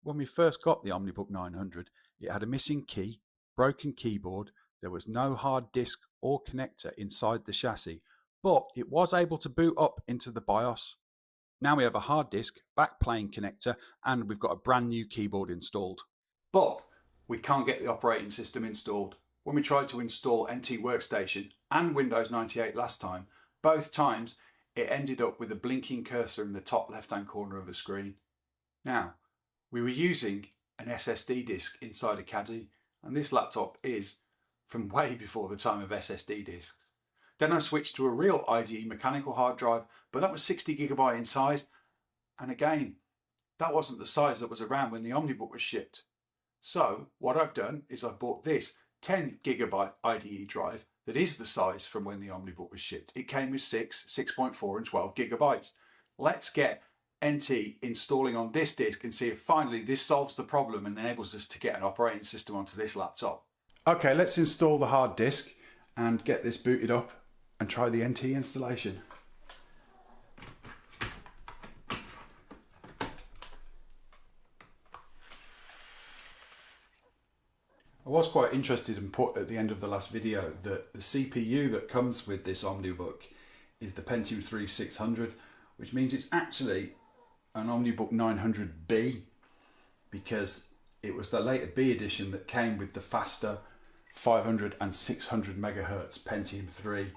When we first got the OmniBook 900, it had a missing key, broken keyboard, there was no hard disk or connector inside the chassis, but it was able to boot up into the BIOS. Now we have a hard disk, backplane connector, and we've got a brand new keyboard installed. But we can't get the operating system installed. When we tried to install NT Workstation and Windows 98 last time, both times it ended up with a blinking cursor in the top left-hand corner of the screen. Now, we were using an SSD disk inside a caddy, and this laptop is from way before the time of SSD disks. Then I switched to a real IDE mechanical hard drive, but that was 60GB in size, and again, that wasn't the size that was around when the OmniBook was shipped. So what I've done is I've bought this 10GB IDE drive that is the size from when the OmniBook was shipped. It came with 6.4 and 12GB. Let's get NT installing on this disk and see if finally this solves the problem and enables us to get an operating system onto this laptop. Okay, let's install the hard disk and get this booted up and try the NT installation. I was quite interested and put at the end of the last video that the CPU that comes with this OmniBook is the Pentium III 600, which means it's actually an OmniBook 900B, because it was the later B edition that came with the faster 500 and 600 megahertz Pentium III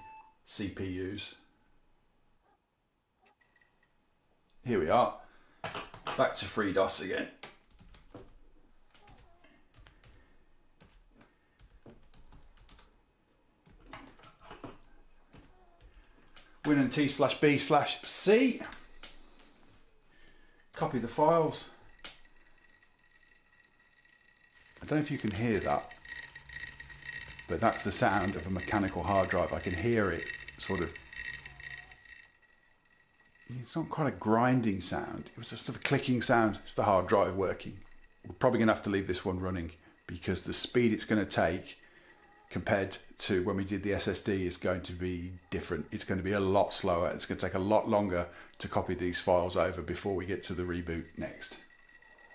CPUs. Here we are, back to FreeDOS again. WinNT/B/C. Copy the files. I don't know if you can hear that, but that's the sound of a mechanical hard drive. I can hear it sort of. It's not quite a grinding sound. It was just a clicking sound. It's the hard drive working. We're probably going to have to leave this one running because the speed it's going to take compared to when we did the SSD is going to be different. It's going to be a lot slower. It's going to take a lot longer to copy these files over before we get to the reboot next.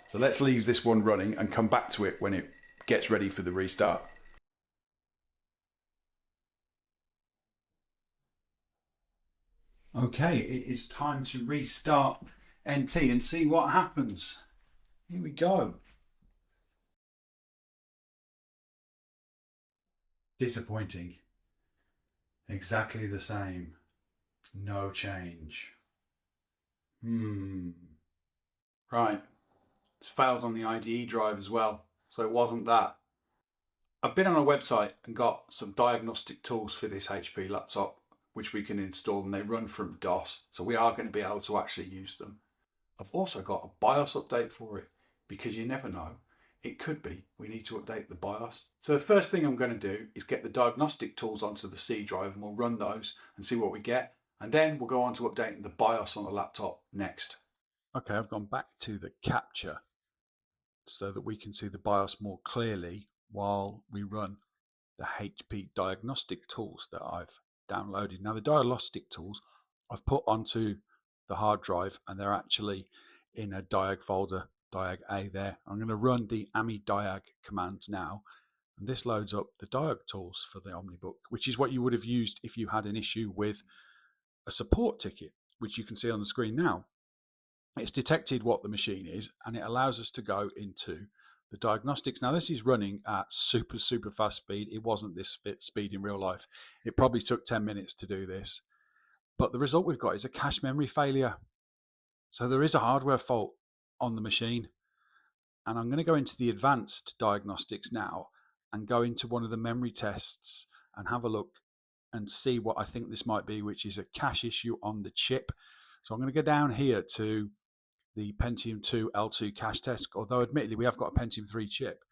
So let's leave this one running and come back to it when it gets ready for the restart. Okay, it is time to restart NT and see what happens. Here we go. Disappointing. Exactly the same. No change. Right. It's failed on the IDE drive as well, so it wasn't that. I've been on a website and got some diagnostic tools for this HP laptop, which we can install, and they run from DOS, so we are going to be able to actually use them. I've also got a BIOS update for it, because you never know. It could be we need to update the BIOS. So the first thing I'm going to do is get the diagnostic tools onto the C drive, and we'll run those and see what we get. And then we'll go on to updating the BIOS on the laptop next. Okay, I've gone back to the capture so that we can see the BIOS more clearly while we run the HP diagnostic tools that I've downloaded. Now the diagnostic tools I've put onto the hard drive, and they're actually in a diag folder, diag A there. I'm going to run the ami-diag command now, and this loads up the diag tools for the OmniBook, which is what you would have used if you had an issue with a support ticket, which you can see on the screen now. It's detected what the machine is, and it allows us to go into the diagnostics. Now this is running at super fast speed. It wasn't this speed in real life. It probably took 10 minutes to do this, but the result we've got is a cache memory failure. So there is a hardware fault on the machine, and I'm going to go into the advanced diagnostics now and go into one of the memory tests and have a look and see what I think this might be, which is a cache issue on the chip. So I'm going to go down here to the Pentium II L2 cache test, although admittedly we have got a Pentium III chip,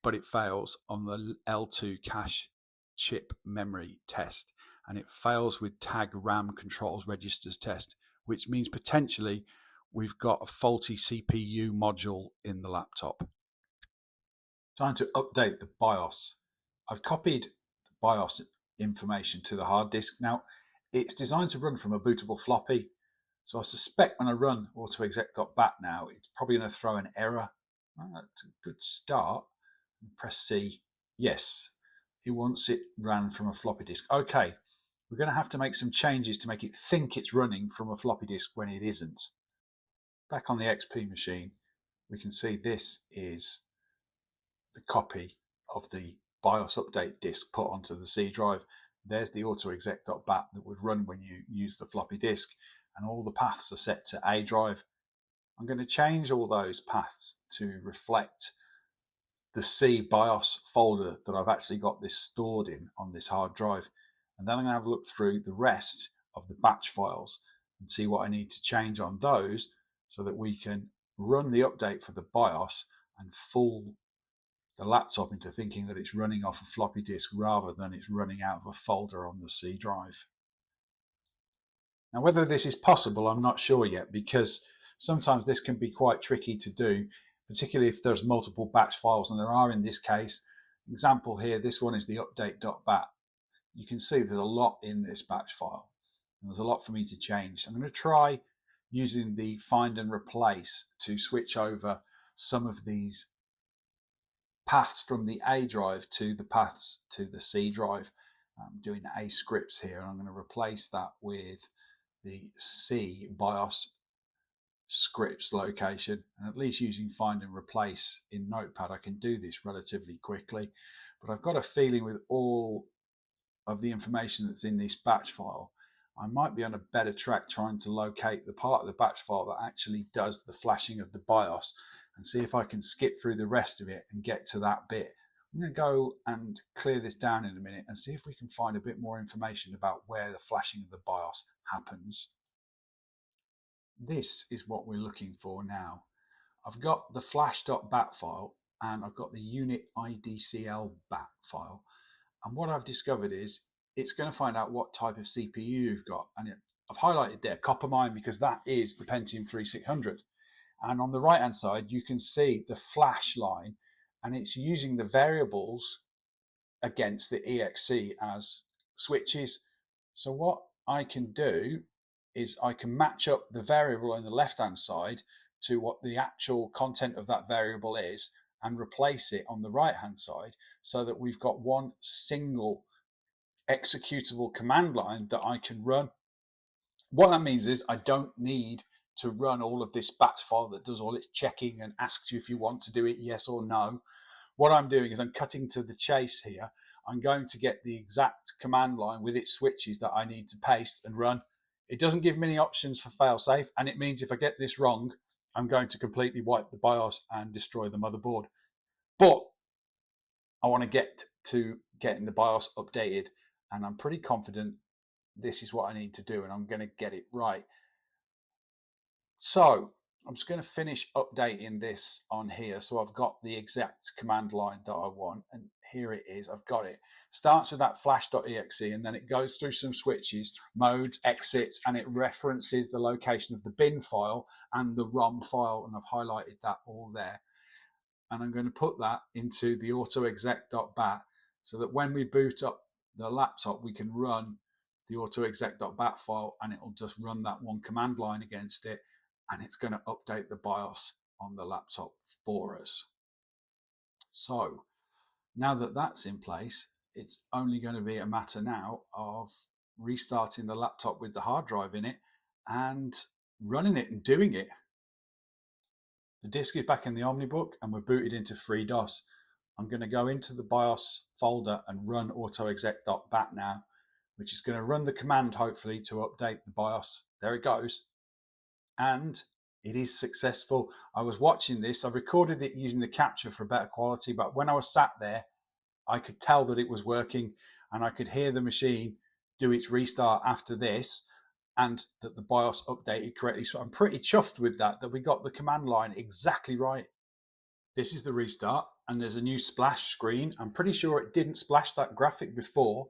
but it fails on the L2 cache chip memory test, and it fails with tag RAM controls registers test, which means potentially we've got a faulty CPU module in the laptop. Time to update the BIOS. I've copied the BIOS information to the hard disk. Now, it's designed to run from a bootable floppy, so I suspect when I run autoexec.bat now, it's probably going to throw an error That's a good start. Press C. Yes, it wants it ran from a floppy disk. Okay, we're going to have to make some changes to make it think it's running from a floppy disk when it isn't. Back on the XP machine, we can see this is the copy of the BIOS update disk put onto the C drive. There's the autoexec.bat that would run when you use the floppy disk, and all the paths are set to A drive. I'm going to change all those paths to reflect the C BIOS folder that I've actually got this stored in on this hard drive. And then I'm going to have a look through the rest of the batch files and see what I need to change on those so that we can run the update for the BIOS and fool the laptop into thinking that it's running off a floppy disk rather than it's running out of a folder on the C drive. Now, whether this is possible, I'm not sure yet, because sometimes this can be quite tricky to do, particularly if there's multiple batch files, and there are in this case. Example here, this one is the update.bat. You can see there's a lot in this batch file, and there's a lot for me to change. I'm going to try using the find and replace to switch over some of these paths from the A drive to the paths to the C drive. I'm doing A scripts here, and I'm going to replace that with the C BIOS scripts location, and at least using find and replace in Notepad I can do this relatively quickly. But I've got a feeling with all of the information that's in this batch file, I might be on a better track trying to locate the part of the batch file that actually does the flashing of the BIOS and see if I can skip through the rest of it and get to that bit. I'm going to go and clear this down in a minute and see if we can find a bit more information about where the flashing of the BIOS happens. This is what we're looking for now. I've got the flash.bat file and I've got the unit IDCL bat file. And what I've discovered is it's going to find out what type of CPU you've got. And I've highlighted there copper mine because that is the Pentium III 600. And on the right hand side, you can see the flash line, and it's using the variables against the EXC as switches. So what I can do is I can match up the variable on the left hand side to what the actual content of that variable is and replace it on the right hand side so that we've got one single executable command line that I can run. What that means is I don't need to run all of this batch file that does all its checking and asks you if you want to do it, yes or no. What I'm doing is I'm cutting to the chase here. I'm going to get the exact command line with its switches that I need to paste and run. It doesn't give me any options for failsafe, and it means if I get this wrong, I'm going to completely wipe the BIOS and destroy the motherboard. But I want to get to getting the BIOS updated, and I'm pretty confident this is what I need to do, and I'm going to get it right. So I'm just going to finish updating this on here. So I've got the exact command line that I want, and here it is. I've got it. Starts with that flash.exe, and then it goes through some switches, modes, exits, and it references the location of the bin file and the ROM file, and I've highlighted that all there. And I'm going to put that into the autoexec.bat so that when we boot up the laptop, we can run the autoexec.bat file, and it'll just run that one command line against it, and it's going to update the BIOS on the laptop for us. So now that that's in place, it's only going to be a matter now of restarting the laptop with the hard drive in it and running it and doing it. The disk is back in the OmniBook and we're booted into FreeDOS. I'm going to go into the BIOS folder and run autoexec.bat now, which is going to run the command hopefully to update the BIOS. There it goes. And it is successful. I was watching this. I recorded it using the capture for better quality, but when I was sat there, I could tell that it was working, and I could hear the machine do its restart after this, and that the BIOS updated correctly. So I'm pretty chuffed with that we got the command line exactly right. This is the restart, and there's a new splash screen. I'm pretty sure it didn't splash that graphic before.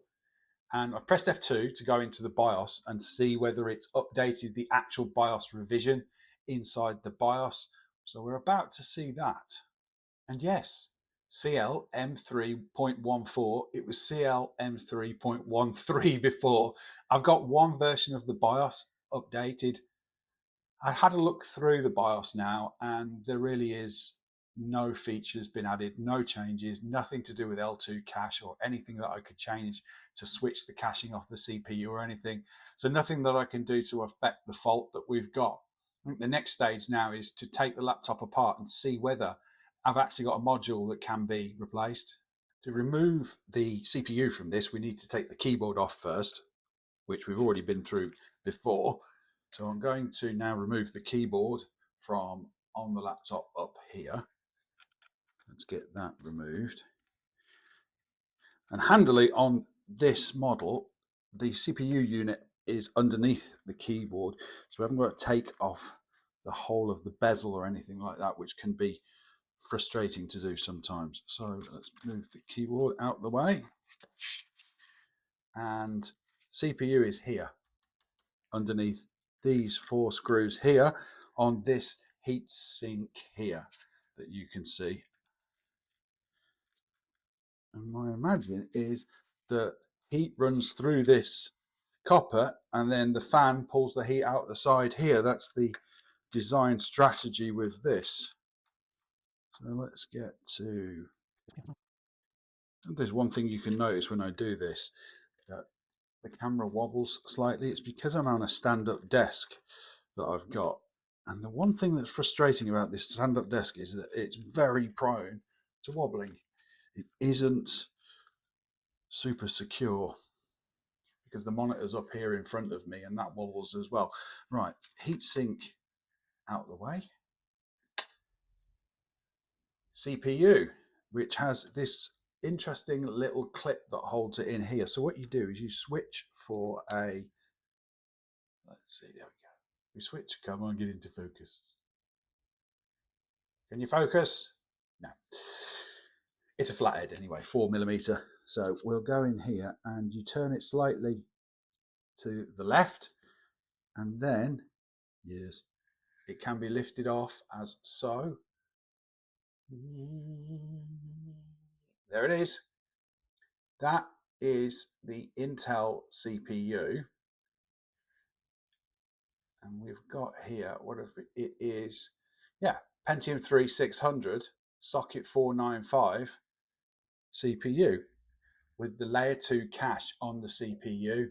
And I've pressed F2 to go into the BIOS and see whether it's updated the actual BIOS revision inside the BIOS. So we're about to see that. And yes, CL M3.14. It was CL M3.13 before. I've got one version of the BIOS updated. I had a look through the BIOS now, and there really is no features been added, no changes, nothing to do with L2 cache or anything that I could change to switch the caching off the CPU or anything. So nothing that I can do to affect the fault that we've got. I think the next stage now is to take the laptop apart and see whether I've actually got a module that can be replaced. To remove the CPU from this, we need to take the keyboard off first, which we've already been through before. So I'm going to now remove the keyboard from on the laptop up here. Let's get that removed. And handily on this model, the CPU unit is underneath the keyboard, so we haven't got to take off the whole of the bezel or anything like that, which can be frustrating to do sometimes. So let's move the keyboard out of the way. And CPU is here underneath these 4 screws here on this heat sink here that you can see. And my imagine is that heat runs through this copper and then the fan pulls the heat out the side here. That's the design strategy with this. So let's get to... There's one thing you can notice when I do this, that the camera wobbles slightly. It's because I'm on a stand-up desk that I've got. And the one thing that's frustrating about this stand-up desk is that it's very prone to wobbling. It isn't super secure because the monitor's up here in front of me and that wobbles as well. Right, heatsink out of the way. CPU, which has this interesting little clip that holds it in here. So what you do is you switch for a, let's see, there we go. We switch, come on, get into focus. Can you focus? No. It's a flathead anyway, 4mm. So we'll go in here and you turn it slightly to the left and then, yes, it can be lifted off as so. There it is. That is the Intel CPU. And we've got here, what if it is, yeah, Pentium III 600, socket 495 CPU with the layer 2 cache on the CPU.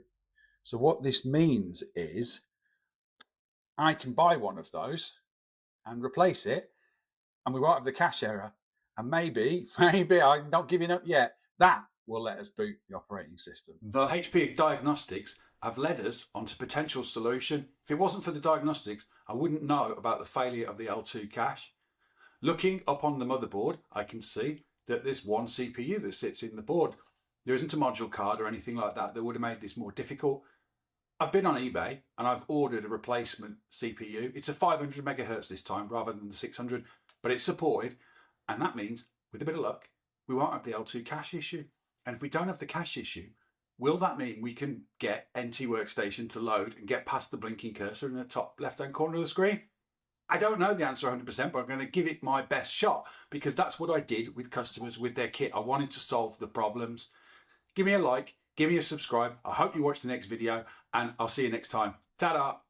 So what this means is I can buy one of those and replace it, and we won't have the cache error. And maybe I'm not giving up yet, that will let us boot the operating system. The HP Diagnostics have led us onto potential solution. If it wasn't for the diagnostics, I wouldn't know about the failure of the L2 cache. Looking up on the motherboard, I can see that there's one CPU that sits in the board. There isn't a module card or anything like that that would have made this more difficult. I've been on eBay and I've ordered a replacement CPU. It's a 500 megahertz this time rather than the 600, but it's supported. And that means, with a bit of luck, we won't have the L2 cache issue. And if we don't have the cache issue, will that mean we can get NT Workstation to load and get past the blinking cursor in the top left-hand corner of the screen? I don't know the answer 100%, but I'm going to give it my best shot because that's what I did with customers with their kit. I wanted to solve the problems. Give me a like, give me a subscribe. I hope you watch the next video and I'll see you next time. Ta-da!